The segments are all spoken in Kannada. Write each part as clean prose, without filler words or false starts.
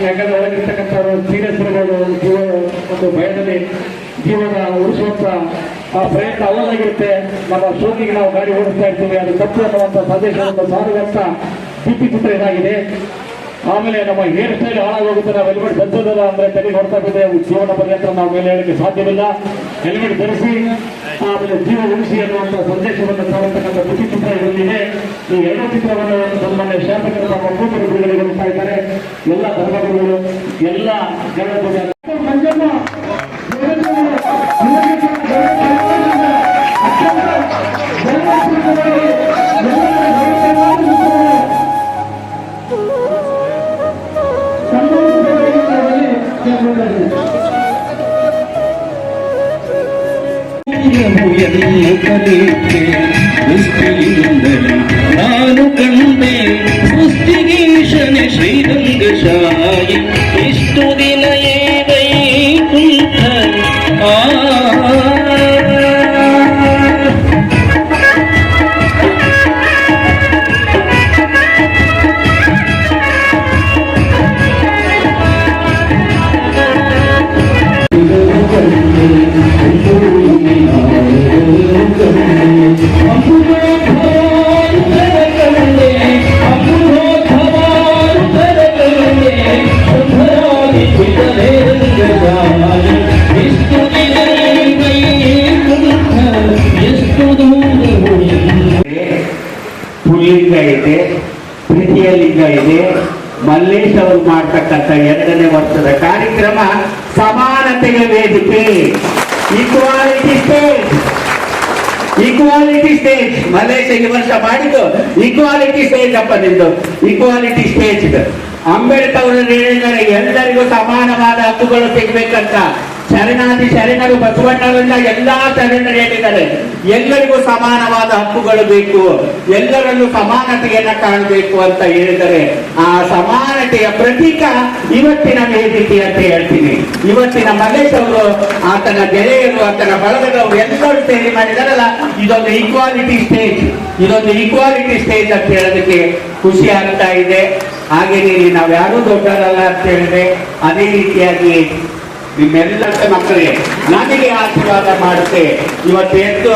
ಯಾಕಂದ್ರೆ ಒಳಗಿರ್ತಕ್ಕಂಥವ್ರು ಸೀರಿಯಸ್ ಇರ್ಬೋದು, ಜೀವ ಒಂದು ಭಯದಲ್ಲಿ ಜೀವನ ಉಳಿಸುವಂತ ಆ ಪ್ರಯತ್ನ ಅವಲಾಗಿರುತ್ತೆ. ನಮ್ಮ ಶೋಕಿಗೆ ನಾವು ಗಾಡಿ ಓಡಿಸ್ತಾ ಇರ್ತೀವಿ, ಅದು ತಪ್ಪು ಅನ್ನುವಂಥ ಸಂದೇಶವನ್ನು ಸಾರುವಂತ ಭಿತ್ತಿಚಿತ್ರ ಇದಾಗಿದೆ. ಆಮೇಲೆ ನಮ್ಮ ಹೇರ್ ಸ್ಟೈಲ್ ಹಾಳಾಗೋಗುತ್ತೆ. ನಾವು ಹೆಲ್ಮೆಟ್ ಧರಿಸೋದಲ್ಲ ಅಂದ್ರೆ ತಲೆ ಹೊಡ್ತಾ ಬಿದ್ದರೆ ಜೀವನ ಪರ್ಯಂತ ನಾವು ಮೇಲೆ ಹೇಳಲಿಕ್ಕೆ ಸಾಧ್ಯವಿಲ್ಲ. ಹೆಲ್ಮೆಟ್ ಧರಿಸಿ ಆಮೇಲೆ ಜೀವ ಉಳಿಸಿ ಅನ್ನುವಂಥ ಸಂದೇಶವನ್ನು ಸಾರತಕ್ಕಂಥ ಭಿತ್ತಿಚಿತ್ರ ಇದರಲ್ಲಿದೆ. ಈ ಎರಡೂ ಚಿತ್ರವನ್ನು ಸನ್ಮಾನ್ಯ ಶಾಸಕರು ನಮ್ಮ ಕೂಟರು ಬಿಡುಗಡೆಗೊಳಿಸ್ತಾ ಇದ್ದಾರೆ. ಎಲ್ಲ ಧರ್ಮಗುರುಗಳು, ಎಲ್ಲ ಜನರ ನಾನು ಕಂಡೆ ಸೃಷ್ಟಿಗೀಶನ ಶ್ರೀರಂಗಶಾಯಿ ಇಷ್ಟು ದಿನ ಏದೈ ಕುಂಠ ಪುಲ್ಲಿಂಗ ಇದೆ, ತೃತೀಯ ಲಿಂಗ ಇದೆ. ಮಲ್ಲೇಶ್ ಅವರು ಮಾಡ್ತಕ್ಕಂಥ 2ನೇ ವರ್ಷದ ಕಾರ್ಯಕ್ರಮ ಸಮಾನತೆಯ ವೇದಿಕೆ, equality stage. Equality stage Mallesh ಈ ವರ್ಷ ಮಾಡಿದ್ದು ಈಕ್ವಾಲಿಟಿ ಸ್ಟೇಜ್ ಅಪ್ಪ ನಿಂದು. ಈಕ್ವಾಲಿಟಿ ಸ್ಟೇಜ್ ಅಂಬೇಡ್ಕರ್ ಅವರು ಹೇಳಿದ್ದಾರೆ, ಎಲ್ಲರಿಗೂ ಸಮಾನವಾದ ಹಕ್ಕುಗಳು ಸಿಗ್ಬೇಕಂತ. ಶರಣಾದಿ ಶರಣರು ಬಸವಣ್ಣರಿಂದ ಎಲ್ಲಾ ಶರಣರು ಹೇಳಿದ್ದಾರೆ, ಎಲ್ಲರಿಗೂ ಸಮಾನವಾದ ಹಕ್ಕುಗಳು ಬೇಕು, ಎಲ್ಲರಲ್ಲೂ ಸಮಾನತೆಯನ್ನ ಕಾಣಬೇಕು ಅಂತ ಹೇಳಿದರೆ ಆ ಸಮಾನತೆಯ ಪ್ರತೀಕ ಇವತ್ತಿನ ವೇದಿಕೆ ಅಂತ ಹೇಳ್ತೀನಿ. ಇವತ್ತಿನ ಮಲ್ಲೇಶ್ ಅವರು, ಆತನ ಗೆಳೆಯರು, ಆತನ ಬಳಗದವರು ಎಲ್ಲರೂ ಸೇರಿ ಮಾಡಿದಾರಲ್ಲ, ಇದೊಂದು ಈಕ್ವಾಲಿಟಿ ಸ್ಟೇಜ್. ಇದೊಂದು ಈಕ್ವಾಲಿಟಿ ಸ್ಟೇಜ್ ಅಂತ ಹೇಳೋದಕ್ಕೆ ಖುಷಿ ಆಗ್ತಾ ಇದೆ. ಹಾಗೇನೆ ನಾವ್ಯಾರೂ ದೊಡ್ಡರಲ್ಲ ಅಂತ ಹೇಳಿದ್ರೆ, ಅದೇ ರೀತಿಯಾಗಿ ನಿಮ್ಮೆಲ್ಲ ಮಕ್ಕಳಿಗೆ ನನಗೆ ಆಶೀರ್ವಾದ ಮಾಡುತ್ತೆ. ಇವತ್ತು ಎದ್ದು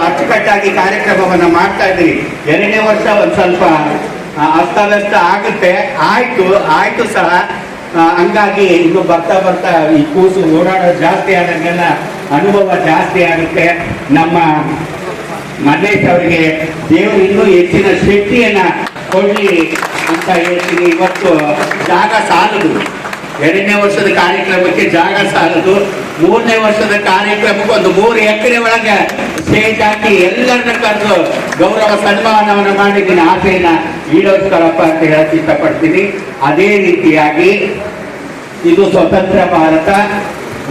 ಅಚ್ಚುಕಟ್ಟಾಗಿ ಕಾರ್ಯಕ್ರಮವನ್ನ ಮಾಡ್ತಾ ಇದ್ದೀರಿ. 2ನೇ ವರ್ಷ ಒಂದ್ ಸ್ವಲ್ಪ ಅಸ್ತವ್ಯಸ್ತ ಆಗುತ್ತೆ, ಆಯ್ತು ಸಹ. ಹಂಗಾಗಿ ಇನ್ನು ಬರ್ತಾ ಈ ಕೂಸು ಓಡಾಡೋದು ಜಾಸ್ತಿ ಆದಂಗೆಲ್ಲ ಅನುಭವ ಜಾಸ್ತಿ ಆಗುತ್ತೆ. ನಮ್ಮ ಮಲ್ಲೇಶ್ ಅವರಿಗೆ ದೇವರು ಇನ್ನೂ ಹೆಚ್ಚಿನ ಶಕ್ತಿಯನ್ನ ಕೊಡ್ಲಿ ಅಂತ ಹೇಳ್ತೀನಿ. ಇವತ್ತು ಜಾಗ ಸಾಲದು, 2ನೇ ವರ್ಷದ ಕಾರ್ಯಕ್ರಮಕ್ಕೆ ಜಾಗ ಸಾಲದು. 3ನೇ ವರ್ಷದ ಕಾರ್ಯಕ್ರಮಕ್ಕೆ ಒಂದು 3 ಎಕರೆ ಒಳಗೆ ಸ್ಟೇಜ್ ಹಾಕಿ ಎಲ್ಲರನ್ನ ಕರೆದು ಗೌರವ ಸನ್ಮಾನವನ್ನು ಮಾಡಿದ್ದೀನಿ. ಆಸೆಯನ್ನ ಈಡೇರಿಸ್ಕೊಳಪ್ಪ ಅಂತ ಹೇಳಕ್ ಇಷ್ಟಪಡ್ತೀನಿ. ಅದೇ ರೀತಿಯಾಗಿ ಇದು ಸ್ವತಂತ್ರ ಭಾರತ.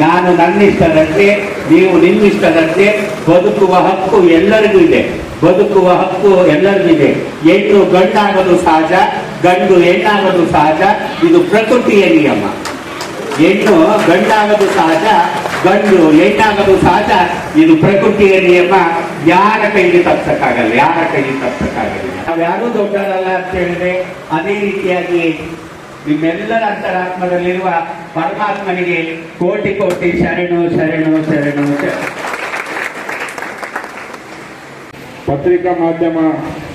ನಾನು ನನ್ನಿಷ್ಟದಂತೆ, ನೀವು ನಿಮ್ಮಿಷ್ಟದಂತೆ ಬದುಕುವ ಹಕ್ಕು ಎಲ್ಲರಿಗೂ ಇದೆ. ಬದುಕುವ ಹಕ್ಕು ಎಲ್ಲರಿಗೂ ಇದೆ. ಹೆಣ್ಣು ಗಂಡಾಗೋದು ಸಹಜ, ಗಂಡು ಹೆಣ್ಣಾಗೋದು ಸಹಜ. ಇದು ಪ್ರಕೃತಿಯ ನಿಯಮ. ಹೆಣ್ಣು ಗಂಡಾಗೋದು ಸಹಜ, ಗಂಡು ಹೆಣ್ಣಾಗೋದು ಸಹಜ. ಇದು ಪ್ರಕೃತಿಯ ನಿಯಮ. ಯಾರ ಕೈಲಿ ತಪ್ಸಕ್ಕಾಗಲ್ಲ, ನಾವ್ಯಾರೂ ದೊಡ್ಡರಲ್ಲ ಅಂತ ಹೇಳಿದ್ರೆ, ಅದೇ ರೀತಿಯಾಗಿ ನಿಮ್ಮೆಲ್ಲರ ಅಂತರಾತ್ಮದಲ್ಲಿರುವ ಪರಮಾತ್ಮನಿಗೆ ಕೋಟಿ ಕೋಟಿ ಶರಣು ಶರಣು ಶರಣು ಶರಣು. ಪತ್ರಿಕಾ ಮಾಧ್ಯಮ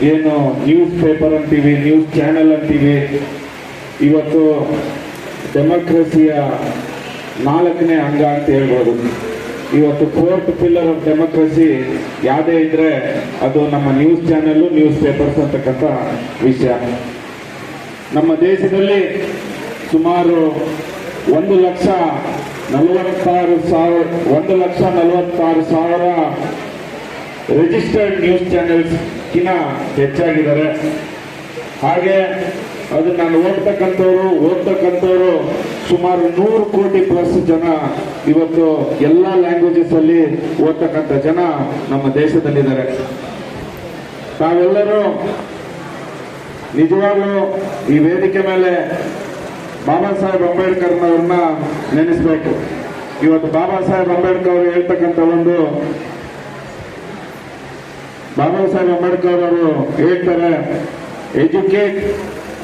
ಏನು ನ್ಯೂಸ್ ಪೇಪರ್ ಅಂತೀವಿ, ನ್ಯೂಸ್ ಚಾನೆಲ್ ಅಂತೀವಿ, ಇವತ್ತು ಡೆಮೋಕ್ರಸಿಯ 4ನೇ ಅಂಗ ಅಂತ ಹೇಳ್ಬೋದು. ಇವತ್ತು 4th ಪಿಲ್ಲರ್ ಆಫ್ ಡೆಮೋಕ್ರಸಿ ಯಾವುದೇ ಇದ್ರೆ ಅದು ನಮ್ಮ ನ್ಯೂಸ್ ಚಾನೆಲ್, ನ್ಯೂಸ್ ಪೇಪರ್ಸ್ ಅಂತಕ್ಕಂಥ ವಿಷಯ. ನಮ್ಮ ದೇಶದಲ್ಲಿ ಸುಮಾರು 1,46,000 ರಿಜಿಸ್ಟರ್ಡ್ ನ್ಯೂಸ್ ಚಾನೆಲ್ಸ್ಗಿನ ಹೆಚ್ಚಾಗಿದ್ದಾರೆ. ಹಾಗೆ ಅದು ನಾನು ಓದ್ತಕ್ಕಂಥವ್ರು ಸುಮಾರು 100 ಕೋಟಿ ಪ್ಲಸ್ ಜನ ಇವತ್ತು ಎಲ್ಲ ಲ್ಯಾಂಗ್ವೇಜಸ್ ಅಲ್ಲಿ ಓದ್ತಕ್ಕಂಥ ಜನ ನಮ್ಮ ದೇಶದಲ್ಲಿದ್ದಾರೆ. ತಾವೆಲ್ಲರೂ ನಿಜವಾಗ್ಲೂ ಈ ವೇದಿಕೆ ಮೇಲೆ ಬಾಬಾ ಸಾಹೇಬ್ ಅಂಬೇಡ್ಕರ್ನವ್ರನ್ನ ನೆನೆಸ್ಬೇಕು. ಇವತ್ತು ಬಾಬಾ ಸಾಹೇಬ್ ಅಂಬೇಡ್ಕರ್ ಅವರು ಹೇಳ್ತಕ್ಕಂಥ ಬಾಬಾ ಸಾಹೇಬ್ ಅಂಬೇಡ್ಕರ್ ಅವರು ಹೇಳ್ತಾರೆ, ಎಜುಕೇಟ್,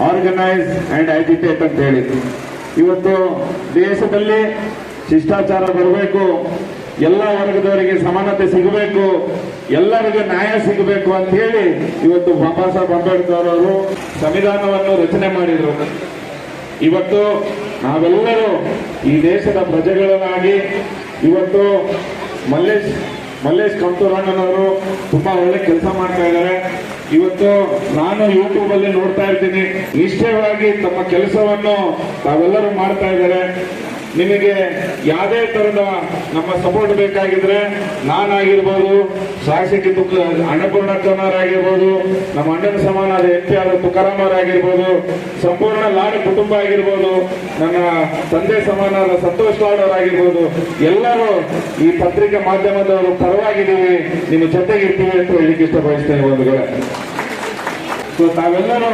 ಆರ್ಗನೈಸ್ ಅಂಡ್ ಅಜಿಟೇಟ್ ಅಂತ ಹೇಳಿ. ಇವತ್ತು ದೇಶದಲ್ಲಿ ಶಿಷ್ಟಾಚಾರ ಬರಬೇಕು, ಎಲ್ಲ ವರ್ಗದವರಿಗೆ ಸಮಾನತೆ ಸಿಗಬೇಕು, ಎಲ್ಲರಿಗೂ ನ್ಯಾಯ ಸಿಗಬೇಕು ಅಂತ ಹೇಳಿ ಇವತ್ತು ಬಾಬಾ ಸಾಹೇಬ್ ಅಂಬೇಡ್ಕರ್ ಅವರು ಸಂವಿಧಾನವನ್ನು ರಚನೆ ಮಾಡಿದರು. ಇವತ್ತು ನಾವೆಲ್ಲರೂ ಈ ದೇಶದ ಪ್ರಜೆಗಳನ್ನಾಗಿ ಇವತ್ತು ಮಲ್ಲೇಶ್ ಕಂತೂರಣ್ಣನವರು ತುಂಬಾ ಒಳ್ಳೆ ಕೆಲಸ ಮಾಡ್ತಾ ಇದ್ದಾರೆ. ಇವತ್ತು ನಾನು ಯೂಟ್ಯೂಬ್ ಅಲ್ಲಿ ನೋಡ್ತಾ ಇರ್ತೀನಿ, ನಿಷ್ಠೆಯಾಗಿ ತಮ್ಮ ಕೆಲಸವನ್ನು ತಾವೆಲ್ಲರೂ ಮಾಡ್ತಾ ಇದ್ದಾರೆ. ನಿಮಗೆ ಯಾವುದೇ ತರದ ನಮ್ಮ ಸಪೋರ್ಟ್ ಬೇಕಾಗಿದ್ರೆ ನಾನಾಗಿರ್ಬೋದು, ಶಾಸಕಿ ಅನ್ನಪೂರ್ಣಕ್ಕನವರಾಗಿರ್ಬೋದು, ನಮ್ಮ ಅಣ್ಣನ ಸಮಾನದ MP ಆದ ತುಕಾರಾಮ್ ಅವರಾಗಿರ್ಬೋದು, ಸಂಪೂರ್ಣ ಲಾಡ್ ಕುಟುಂಬ ಆಗಿರ್ಬೋದು, ನನ್ನ ತಂದೆ ಸಮಾನದ ಸಂತೋಷ್ ಲಾಡ್ ಅವರಾಗಿರ್ಬೋದು, ಎಲ್ಲರೂ ಈ ಪತ್ರಿಕಾ ಮಾಧ್ಯಮದವರು ಪರವಾಗಿದ್ದೀವಿ, ನಿಮ್ಮ ಜೊತೆಗಿರ್ತೀವಿ ಅಂತ ಹೇಳಲಿಕ್ಕೆ ಇಷ್ಟಪಡಿಸ್ತೇನೆ ಬಂಧುಗಳೇ. ಸೊ ತಾವೆಲ್ಲರೂ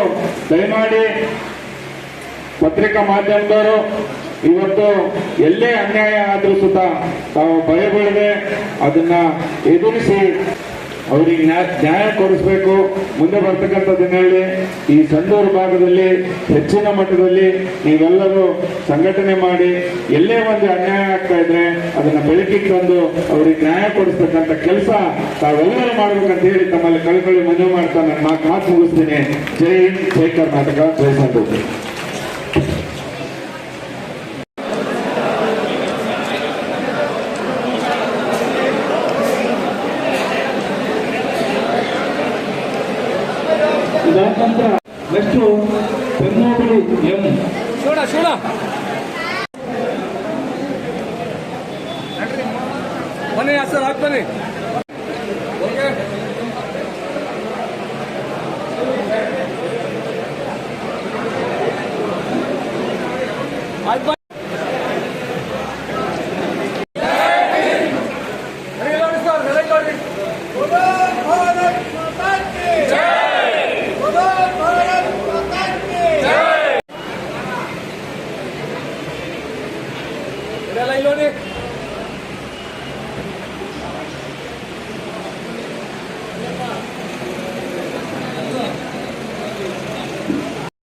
ದಯಮಾಡಿ ಪತ್ರಿಕಾ ಮಾಧ್ಯಮದವರು ಇವತ್ತು ಎಲ್ಲೇ ಅನ್ಯಾಯ ಆದ್ರೂ ಸುತ್ತ ತಾವು ಭಯಬೀಳದೆ ಅದನ್ನ ಎದುರಿಸಿ ಅವರಿಗೆ ನ್ಯಾಯ ಕೊಡಿಸ್ಬೇಕು. ಮುಂದೆ ಬರ್ತಕ್ಕಂಥ ದಿನಗಳಲ್ಲಿ ಈ ಸಂಡೂರು ಭಾಗದಲ್ಲಿ ಹೆಚ್ಚಿನ ಮಟ್ಟದಲ್ಲಿ ನೀವೆಲ್ಲರೂ ಸಂಘಟನೆ ಮಾಡಿ ಎಲ್ಲೇ ಒಂದು ಅನ್ಯಾಯ ಆಗ್ತಾ ಇದ್ರೆ ಅದನ್ನ ಬೆಳಕಿಗೆ ತಂದು ಅವ್ರಿಗೆ ನ್ಯಾಯ ಕೊಡಿಸ್ತಕ್ಕಂಥ ಕೆಲಸ ತಾವೆಲ್ಲರೂ ಮಾಡ್ಬೇಕಂತ ಹೇಳಿ ತಮ್ಮಲ್ಲಿ ಕಳ್ಕೊಳ್ಳಿ ಮನವಿ ಮಾಡ್ತಾ ನನ್ನ ಮಾತು ಮುಗಿಸ್ತೀನಿ. ಜೈ ಹಿಂದ್, ಜೈ ಕರ್ನಾಟಕ, ಜೈ ಸಂಡೂರು. ನಂತರ ನೆಕ್ಸ್ಟ್ ಬೆನ್ನೋಬಳಿ ಎಂ ಬನ್ನಿ ಸರ್ ಹಾಕ್ಬನ್ನಿ. ಓಕೆ ಆಯ್ತು.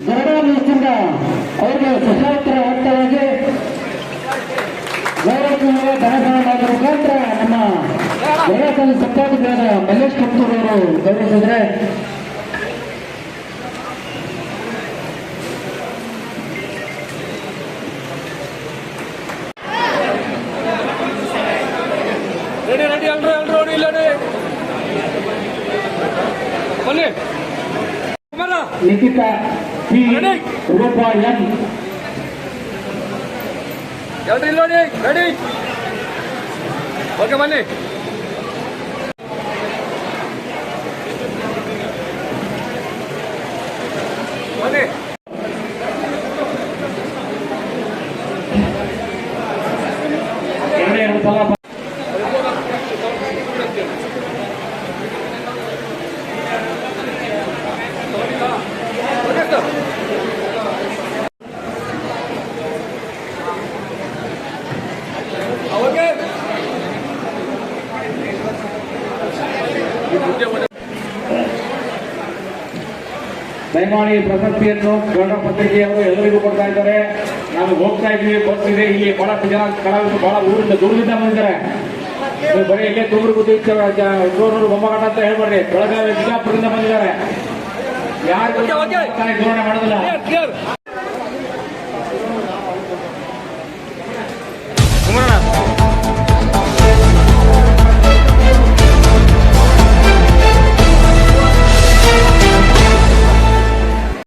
ಗರುಡಾಂಬದಿಂದ ಅವರಿಗೆ ಸಶಸ್ತ್ರ ವ್ಯಕ್ತವಾಗಿ ಗೌರವ ಧನದಾನ ಮಾಡುವ ಮುಖಾಂತರ ನಮ್ಮ ಜಿಲ್ಲಾ ಸಂಪಾದಕರಾದ ಮಲ್ಲೇಶ್ ಕಂತೂರ್ ಅವರು ಗೌರವಿಸಿದ್ರೆ ರೆಡಿ ಎಲ್ರು ಇಲ್ಲ ಬನ್ನಿ. Nikhita P, Roopa N. ಎಲ್ರು ಇಲ್ಲ ರೆಡಿ. ಓಕೆ ಬನ್ನಿ. ಬನ್ನಿ. ಎರಡು ಸಲ ದಯಮಾಡಿ ಪ್ರಶಸ್ತಿಯನ್ನು ಗೌಡ ಪತ್ರಿಕೆಯವರು ಎಲ್ಲರಿಗೂ ಕೊಡ್ತಾ ಇದ್ದಾರೆ. ನಾವು ಹೋಗ್ತಾ ಇದ್ವಿ, ಬಸ್ ಇದೆ, ಇಲ್ಲಿ ಬಹಳಷ್ಟು ಜನ ಕಲಾವಿದರು ಬಹಳ ಊರಿಂದ ದೂರದಿಂದ ಬಂದಿದ್ದಾರೆ. ಬರೀ ಇಲ್ಲೇ ತುಮಕೂರು ಚೂರೂರು ಬೊಮ್ಮಘಾಟ ಅಂತ ಹೇಳ್ಬಾರ್ರಿ, ಬೆಳಗಾವಿ ಬಿಜಾಪುರದಿಂದ ಬಂದಿದ್ದಾರೆ. ಯಾರು ಧೋರಣೆ ಮಾಡೋದಿಲ್ಲ.